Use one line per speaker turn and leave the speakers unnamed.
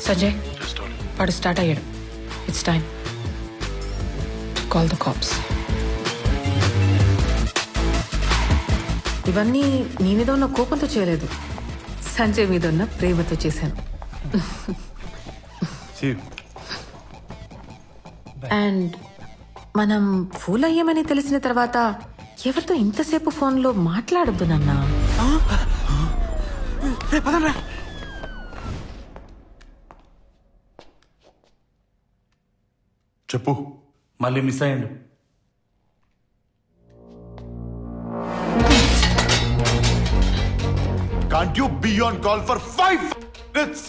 సంజయ్ వాడు స్టార్ట్ అయ్యాడు. It's time to call the cops. ఇవన్నీ నీ మీద ఉన్న కోపంతో చేయలేదు, సంజయ్ మీద ఉన్న ప్రేమతో చేశాను. అండ్ మనం ఫూల్ అయ్యామని తెలిసిన తర్వాత ఎవరితో ఇంతసేపు ఫోన్లో మాట్లాడద్దు నాన్నా.
చెప్పు.
మళ్ళీ miss అయ్యండు.
Can't you be on call for 5 minutes?